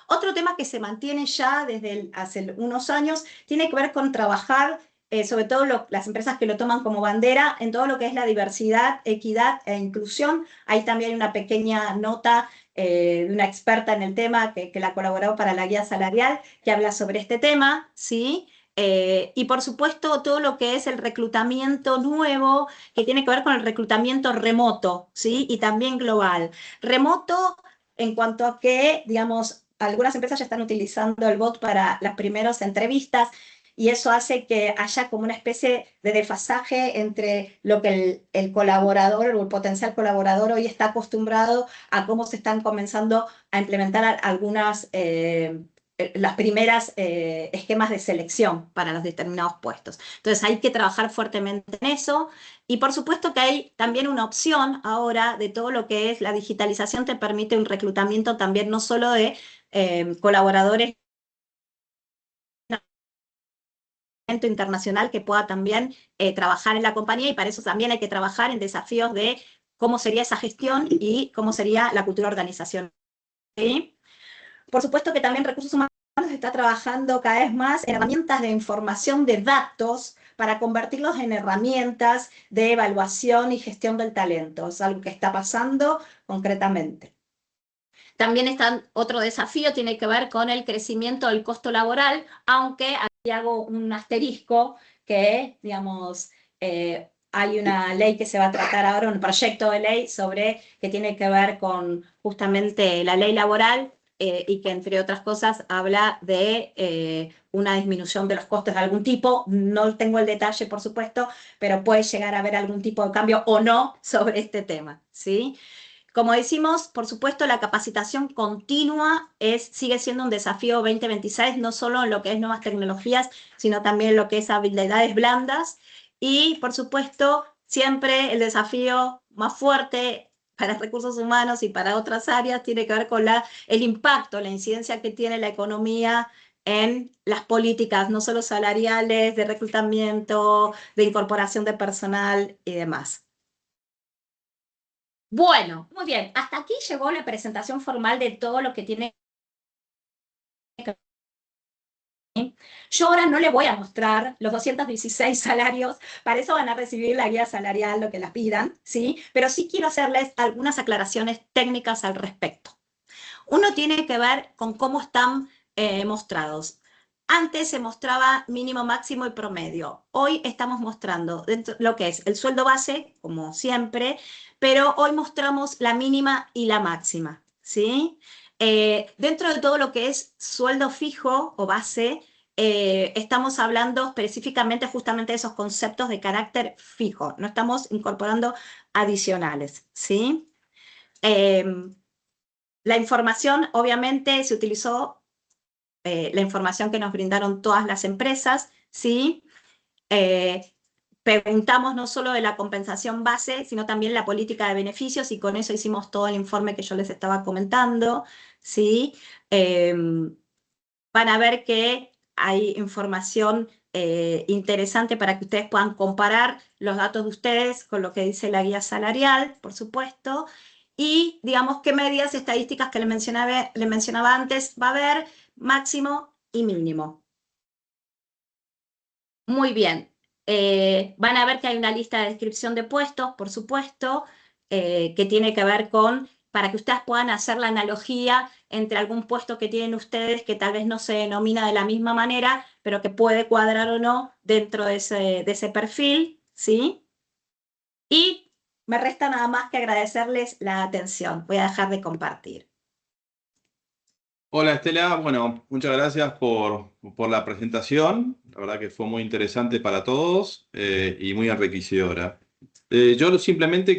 Otro tema que se mantiene ya desde hace unos años tiene que ver con trabajar sobre todo las empresas que lo toman como bandera, en todo lo que es la diversidad, equidad e inclusión. Ahí también hay una pequeña nota de una experta en el tema que la colaboró para la guía salarial, que habla sobre este tema, ¿sí? Y por supuesto todo lo que es el reclutamiento nuevo, que tiene que ver con el reclutamiento remoto, ¿sí? Y también global. Remoto en cuanto a que, digamos, algunas empresas ya están utilizando el bot para las primeras entrevistas, y eso hace que haya como una especie de desfasaje entre lo que el colaborador o el potencial colaborador hoy está acostumbrado a cómo se están comenzando a implementar algunas, las primeras esquemas de selección para los determinados puestos. Entonces hay que trabajar fuertemente en eso, y por supuesto que hay también una opción ahora de todo lo que es la digitalización, te permite un reclutamiento también no solo de colaboradores internacional que pueda también trabajar en la compañía, y para eso también hay que trabajar en desafíos de cómo sería esa gestión y cómo sería la cultura organizacional. ¿Sí? Por supuesto que también Recursos Humanos está trabajando cada vez más en herramientas de información de datos para convertirlos en herramientas de evaluación y gestión del talento. Es algo que está pasando concretamente. También otro desafío tiene que ver con el crecimiento del costo laboral, aunque aquí hago un asterisco que, digamos, hay una ley que se va a tratar ahora, un proyecto de ley que tiene que ver con justamente la ley laboral, y que entre otras cosas habla de una disminución de los costos de algún tipo. No tengo el detalle, por supuesto, pero puede llegar a haber algún tipo de cambio o no sobre este tema, ¿sí? Como decimos, por supuesto, la capacitación continua sigue siendo un desafío 2026, no solo en lo que es nuevas tecnologías, sino también en lo que es habilidades blandas. Y, por supuesto, siempre el desafío más fuerte para recursos humanos y para otras áreas tiene que ver con el impacto, la incidencia que tiene la economía en las políticas, no solo salariales, de reclutamiento, de incorporación de personal y demás. Bueno, muy bien. Hasta aquí llegó la presentación formal de todo lo que tiene que ver. Yo ahora no les voy a mostrar los 216 salarios, para eso van a recibir la guía salarial, lo que las pidan, ¿sí? Pero sí quiero hacerles algunas aclaraciones técnicas al respecto. Uno tiene que ver con cómo están mostrados. Antes se mostraba mínimo, máximo y promedio. Hoy estamos mostrando lo que es el sueldo base, como siempre, pero hoy mostramos la mínima y la máxima, ¿sí? Dentro de todo lo que es sueldo fijo o base, estamos hablando específicamente justamente de esos conceptos de carácter fijo. No estamos incorporando adicionales, ¿sí? La información, obviamente, se utilizó la información que nos brindaron todas las empresas, ¿sí? Preguntamos no solo de la compensación base, sino también la política de beneficios, y con eso hicimos todo el informe que yo les estaba comentando, ¿sí? Van a ver que hay información interesante para que ustedes puedan comparar los datos de ustedes con lo que dice la guía salarial, por supuesto, y digamos qué medidas estadísticas que le mencionaba antes va a haber, máximo y mínimo. Muy bien. Van a ver que hay una lista de descripción de puestos, por supuesto, que tiene que ver para que ustedes puedan hacer la analogía entre algún puesto que tienen ustedes que tal vez no se denomina de la misma manera, pero que puede cuadrar o no dentro de ese perfil, ¿sí? Y me resta nada más que agradecerles la atención. Voy a dejar de compartir. Hola Estela, bueno, muchas gracias por la presentación. La verdad que fue muy interesante para todos y muy enriquecedora. Yo simplemente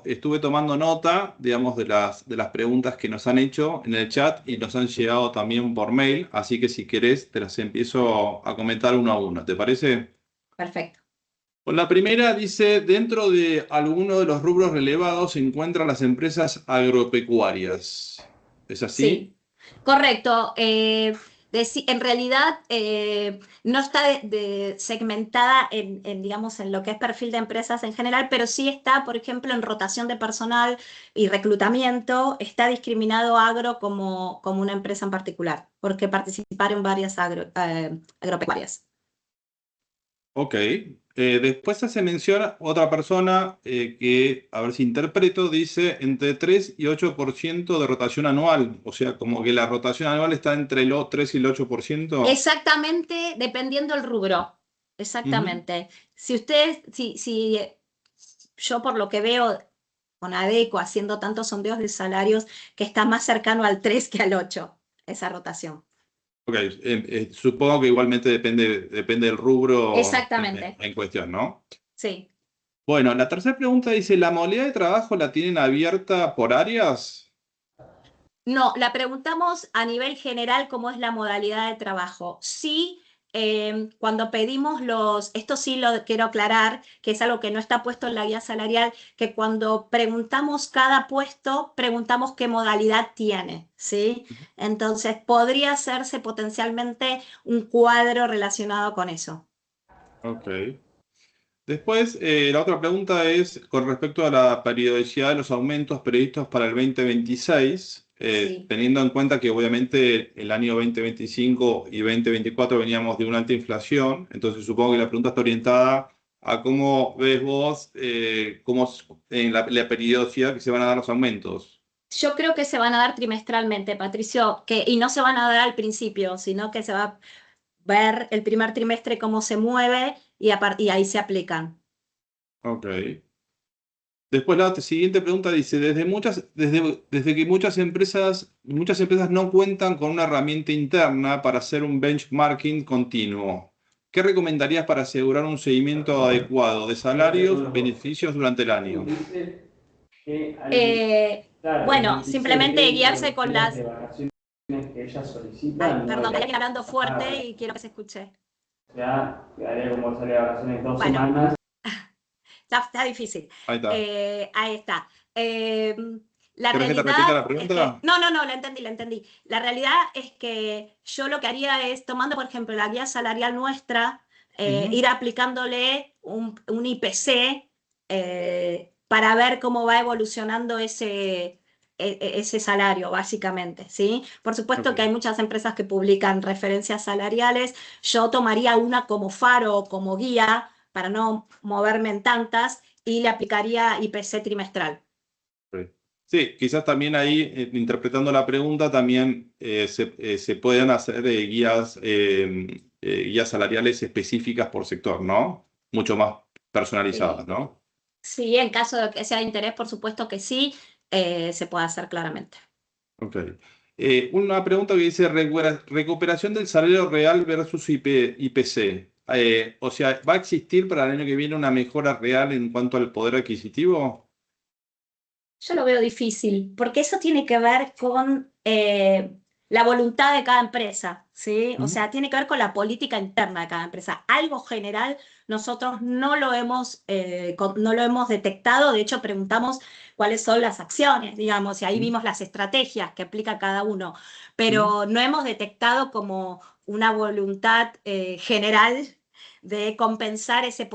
estuve tomando nota, digamos, de las preguntas que nos han hecho en el chat y nos han llegado también por mail, así que si querés te las empiezo a comentar uno a uno, ¿te parece? Perfecto. Pues la primera dice, dentro de alguno de los rubros relevados se encuentran las empresas agropecuarias. ¿Es así? Sí. Correcto. En realidad no está segmentada digamos, en lo que es perfil de empresas en general, pero sí está, por ejemplo, en rotación de personal y reclutamiento, está discriminado agro como una empresa en particular, porque participar en varias agropecuarias. Ok. Después hace mención otra persona que, a ver si interpreto, dice entre 3 y 8% de rotación anual. O sea, como que la rotación anual está entre el 3 y el 8%. Exactamente, dependiendo del rubro. Ujú. Exactamente. Si ustedes, si yo por lo que veo con Adecco haciendo tantos sondeos de salarios, que está más cercano al 3 que al 8, esa rotación. Ok, supongo que igualmente depende del rubro Exactamente, en cuestión, ¿no? sí. Bueno, la tercera pregunta dice, ¿la modalidad de trabajo la tienen abierta por áreas? No, la preguntamos a nivel general cómo es la modalidad de trabajo. Sí, cuando pedimos esto sí lo quiero aclarar, que es algo que no está puesto en la guía salarial, que cuando preguntamos cada puesto, preguntamos qué modalidad tiene, ¿sí? Entonces, podría hacerse potencialmente un cuadro relacionado con eso. Ok. Después, la otra pregunta es con respecto a la periodicidad de los aumentos previstos para el 2026, Sí. teniendo en cuenta que obviamente el año 2025 y 2024 veníamos de una alta inflación, entonces supongo que la pregunta está orientada a cómo ves vos en la periodicidad que se van a dar los aumentos. Yo creo que se van a dar trimestralmente, Patricio, y no se van a dar al principio, sino que se va a ver el primer trimestre cómo se mueve y ahí se aplican. Ok. Después la siguiente pregunta dice, desde que muchas empresas no cuentan con una herramienta interna para hacer un benchmarking continuo, ¿qué recomendarías para asegurar un seguimiento adecuado de salarios, beneficios durante el año? Bueno, simplemente guiarse con las... Ay, perdón, que estoy hablando fuerte y quiero que se escuche. Quedaría como salir de vacaciones 2 Bueno, semanas. está difícil. Ahí está. Ahí está. La ¿Querés que te realidad repita la es que, pregunta? no, la entendí, la entendí. La realidad es que yo lo que haría es, tomando por ejemplo la guía salarial nuestra, Ujú. ir aplicándole un IPC para ver cómo va evolucionando ese salario, básicamente, ¿sí? Por supuesto que hay Ok. muchas empresas que publican referencias salariales. Yo tomaría una como faro o como guía para no moverme en tantas y le aplicaría IPC trimestral. Ok. Sí, quizás también ahí, interpretando la pregunta, también se pueden hacer guías salariales específicas por sector, ¿no? Mucho más personalizadas, Sí, ¿no? sí, en caso de que sea de interés, por supuesto que sí, se puede hacer claramente. Ok. Una pregunta que dice recuperación del salario real versus IPC. O sea, ¿va a existir para el año que viene una mejora real en cuanto al poder adquisitivo? Yo lo veo difícil, porque eso tiene que ver con la voluntad de cada empresa, ¿sí? O Ujú. sea, tiene que ver con la política interna de cada empresa. Algo general nosotros no lo hemos detectado, de hecho preguntamos cuáles son las acciones, digamos, y ahí Ujú. vimos las estrategias que aplica cada uno, Ujú. pero no hemos detectado como una voluntad general de compensar esa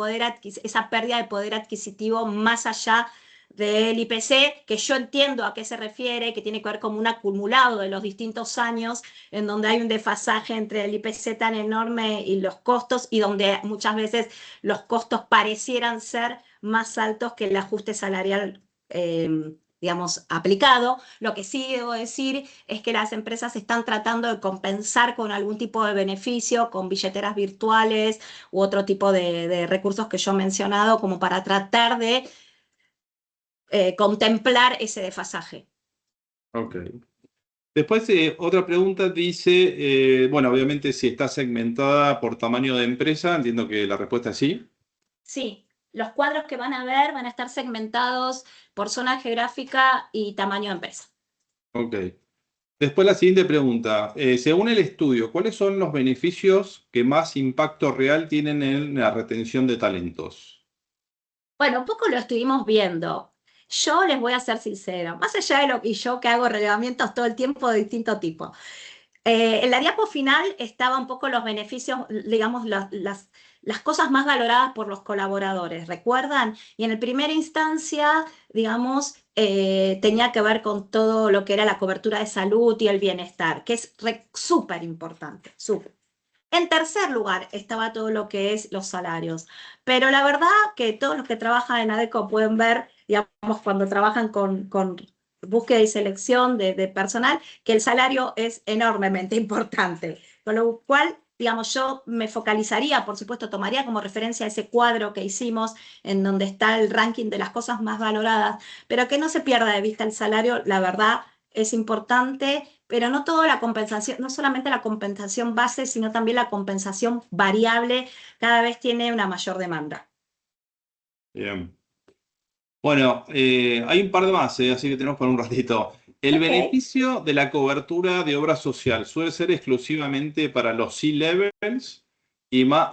pérdida de poder adquisitivo más allá del IPC, que yo entiendo a qué se refiere, que tiene que ver como un acumulado de los distintos años, en donde hay un desfasaje entre el IPC tan enorme y los costos, y donde muchas veces los costos parecieran ser más altos que el ajuste salarial. Digamos, aplicado. Lo que sí debo decir es que las empresas están tratando de compensar con algún tipo de beneficio, con billeteras virtuales u otro tipo de recursos que yo he mencionado, como para tratar de contemplar ese desfasaje. Ok. Después, otra pregunta dice, bueno, obviamente si está segmentada por tamaño de empresa, entiendo que la respuesta es sí. Sí, los cuadros que van a ver van a estar segmentados por zona geográfica y tamaño de empresa. Ok. Después la siguiente pregunta. Según el estudio, ¿cuáles son los beneficios que más impacto real tienen en la retención de talentos? Bueno, un poco lo estuvimos viendo. Yo les voy a ser sincera, más allá de lo que yo que hago relevamientos todo el tiempo de distinto tipo. En la diapo final estaban un poco los beneficios, digamos, las cosas más valoradas por los colaboradores, ¿recuerdan? Y en primera instancia, digamos, tenía que ver con todo lo que era la cobertura de salud y el bienestar, que es súper importante, súper. En tercer lugar estaba todo lo que es los salarios. Pero la verdad que todos los que trabajan en ADECO pueden ver, digamos, cuando trabajan con búsqueda y selección de personal, que el salario es enormemente importante. Con lo cual, digamos, yo me focalizaría, por supuesto, tomaría como referencia ese cuadro que hicimos en donde está el ranking de las cosas más valoradas, pero que no se pierda de vista el salario, la verdad es importante, pero no toda la compensación, no solamente la compensación base, sino también la compensación variable cada vez tiene una mayor demanda. Bien. Bueno, hay un par de más, así que tenemos por un ratito. El Ok. beneficio de la cobertura de obra social suele ser exclusivamente para los C-levels y más,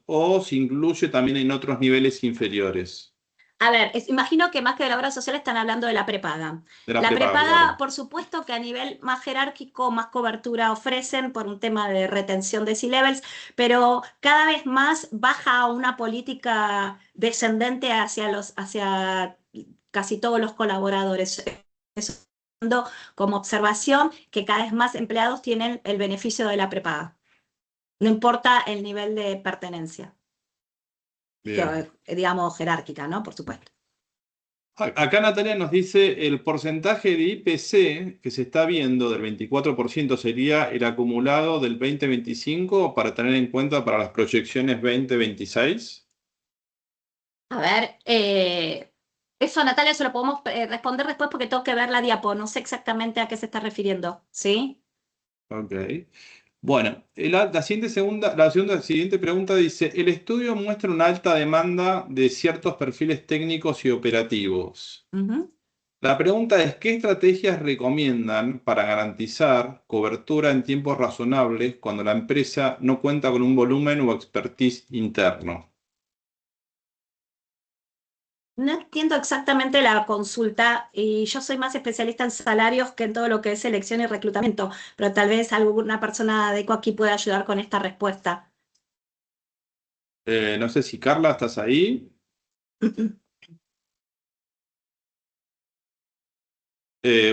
o se incluye también en otros niveles inferiores. A ver, imagino que más que de la obra social están hablando de la prepaga. De la La prepaga, prepaga, claro. por supuesto que a nivel más jerárquico, más cobertura ofrecen por un tema de retención de C-levels, pero cada vez más baja una política descendente hacia casi todos los colaboradores. Eso como observación que cada vez más empleados tienen el beneficio de la prepaga. No importa el nivel de pertenencia, Bien. digamos, jerárquica, ¿no? Por supuesto. Acá Natalia nos dice el porcentaje de IPC que se está viendo del 24% sería el acumulado del 2025 para tener en cuenta para las proyecciones 2026. A ver, eso Natalia se lo podemos responder después porque tengo que ver la diapo, no sé exactamente a qué se está refiriendo, ¿sí? Ok. Bueno, la siguiente pregunta dice, el estudio muestra una alta demanda de ciertos perfiles técnicos y operativos. Ujú. La pregunta es, ¿qué estrategias recomiendan para garantizar cobertura en tiempos razonables cuando la empresa no cuenta con un volumen o expertise interno? No entiendo exactamente la consulta y yo soy más especialista en salarios que en todo lo que es selección y reclutamiento, pero tal vez alguna persona de ECO aquí pueda ayudar con esta respuesta. No sé si Carla, ¿estás ahí?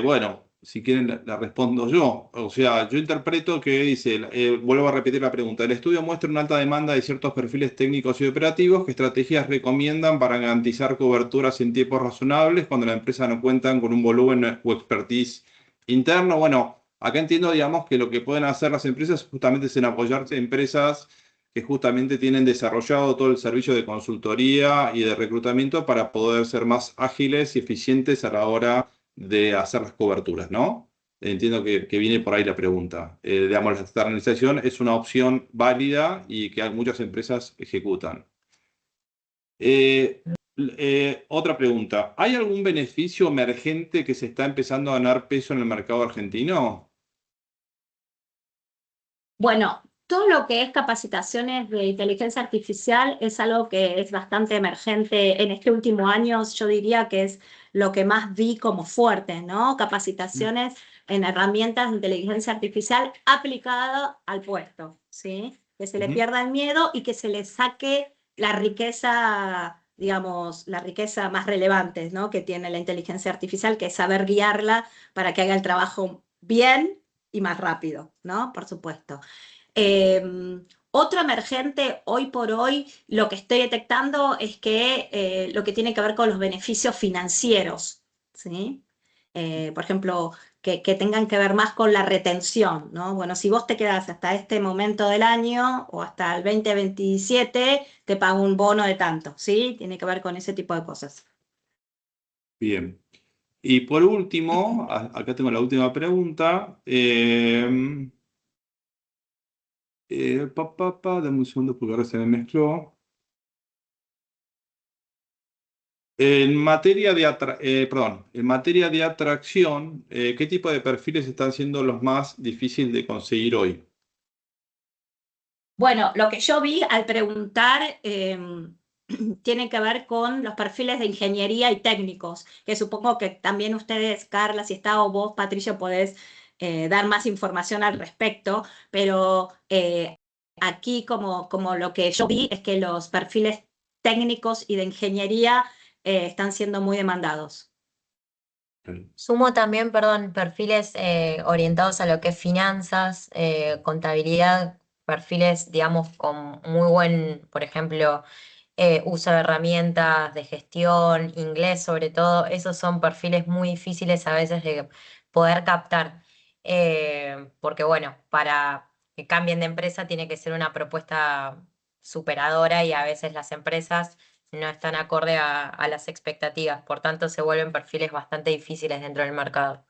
Bueno, si quieren la respondo yo. O sea, yo interpreto que dice, vuelvo a repetir la pregunta, el estudio muestra una alta demanda de ciertos perfiles técnicos y operativos. ¿Qué estrategias recomiendan para garantizar coberturas en tiempos razonables cuando la empresa no cuentan con un volumen o expertise interno? Bueno, acá entiendo, digamos, que lo que pueden hacer las empresas justamente es en apoyarse en empresas que justamente tienen desarrollado todo el servicio de consultoría y de reclutamiento para poder ser más ágiles y eficientes a la hora de hacer las coberturas, ¿no? Entiendo que viene por ahí la pregunta. Digamos, la externalización es una opción válida y que muchas empresas ejecutan. Otra pregunta. ¿Hay algún beneficio emergente que se está empezando a ganar peso en el mercado argentino? Bueno, todo lo que es capacitaciones de inteligencia artificial es algo que es bastante emergente en este último año. Yo diría que es lo que más vi como fuerte, ¿no? Capacitaciones en herramientas de inteligencia artificial aplicada al puesto, ¿sí? Que se le pierda el miedo y que se le saque la riqueza, digamos, la riqueza más relevante, ¿no? Que tiene la inteligencia artificial, que es saber guiarla para que haga el trabajo bien y más rápido, ¿no? Por supuesto. Otro emergente hoy por hoy, lo que estoy detectando es que lo que tiene que ver con los beneficios financieros, ¿sí? Por ejemplo, que tengan que ver más con la retención, ¿no? Bueno, si vos te quedás hasta este momento del año o hasta el 2027, te pago un bono de tanto, ¿sí? Tiene que ver con ese tipo de cosas. Bien. Y por último, acá tengo la última pregunta. Dame un segundo porque ahora se me mezcló. En materia en materia de atracción, ¿qué tipo de perfiles están siendo los más difíciles de conseguir hoy? Bueno, lo que yo vi al preguntar tiene que ver con los perfiles de ingeniería y técnicos, que supongo que también ustedes, Carla, si está o vos, Patricio, podés dar más información al respecto, pero aquí como lo que yo vi es que los perfiles técnicos y de ingeniería están siendo muy demandados. Sumo también, perdón, perfiles orientados a lo que es finanzas, contabilidad, perfiles, digamos, con muy buen, por ejemplo, uso de herramientas de gestión, inglés sobre todo, esos son perfiles muy difíciles a veces de poder captar, porque bueno, para que cambien de empresa tiene que ser una propuesta superadora y a veces las empresas no están acorde a las expectativas, por tanto se vuelven perfiles bastante difíciles dentro del mercado.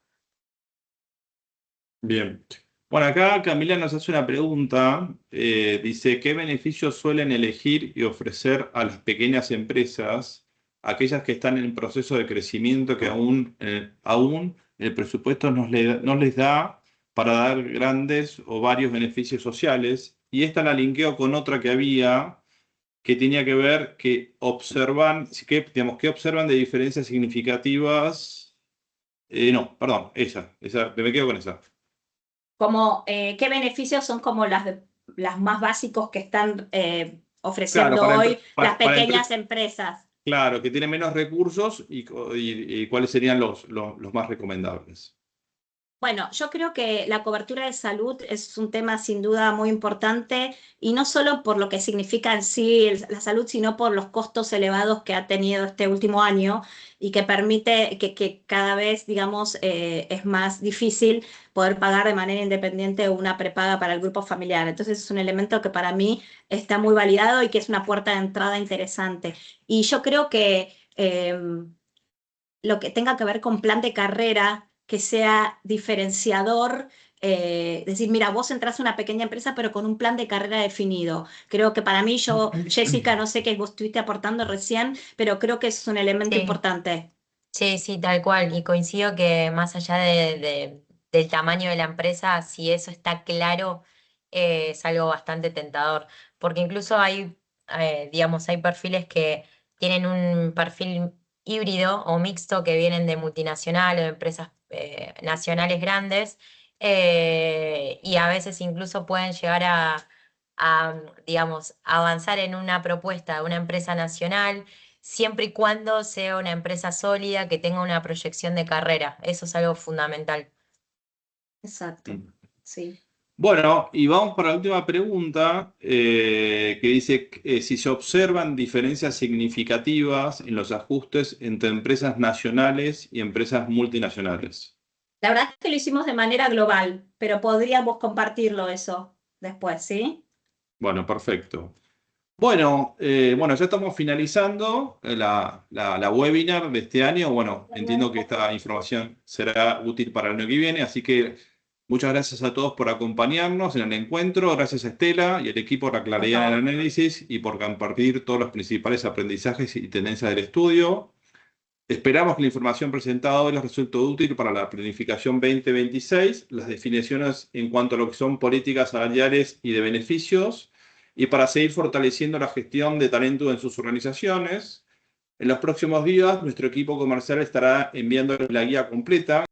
Bien. Bueno, acá Camila nos hace una pregunta. Dice, ¿qué beneficios suelen elegir y ofrecer a las pequeñas empresas, aquellas que están en proceso de crecimiento que aún el presupuesto no les da para dar grandes o varios beneficios sociales? Y esta la linkeo con otra que había, que tenía que ver que observan, digamos, que observan de diferencias significativas. No, perdón, me quedo con esa. Como, ¿qué beneficios son como las más básicos que están ofreciendo Claro, hoy las para pequeñas empresas? claro, que tienen menos recursos y cuáles serían los más recomendables. Bueno, yo creo que la cobertura de salud es un tema sin duda muy importante y no solo por lo que significa en sí la salud, sino por los costos elevados que ha tenido este último año y que permite que cada vez, digamos, es más difícil poder pagar de manera independiente una prepaga para el grupo familiar. Entonces es un elemento que para mí está muy validado y que es una puerta de entrada interesante. Y yo creo que lo que tenga que ver con plan de carrera, que sea diferenciador, decir, mira, vos entras a una pequeña empresa, pero con un plan de carrera definido. Creo que para mí, Jessica, no sé qué vos estuviste aportando recién, pero creo que es un elemento Sí. importante. Sí, sí, tal cual. Y coincido que más allá del tamaño de la empresa, si eso está claro, es algo bastante tentador. Porque incluso hay, digamos, hay perfiles que tienen un perfil híbrido o mixto que vienen de multinacional o de empresas nacionales grandes, y a veces incluso pueden llegar digamos, avanzar en una propuesta de una empresa nacional siempre y cuando sea una empresa sólida que tenga una proyección de carrera. Eso es algo fundamental. Exacto, sí. Bueno, y vamos para la última pregunta, que dice si se observan diferencias significativas en los ajustes entre empresas nacionales y empresas multinacionales. La verdad es que lo hicimos de manera global, pero podríamos compartirlo eso después, ¿sí? Bueno, perfecto. Bueno, ya estamos finalizando la webinar de este año. Bueno, entiendo que esta información será útil para el año que viene, así que muchas gracias a todos por acompañarnos en el encuentro. Gracias a Estela y el equipo por la claridad en el análisis y por compartir todos los principales aprendizajes y tendencias del estudio. Esperamos que la información presentada hoy les resulte útil para la planificación 2026, las definiciones en cuanto a lo que son políticas salariales y de beneficios, y para seguir fortaleciendo la gestión de talento en sus organizaciones. En los próximos días, nuestro equipo comercial estará enviando la guía completa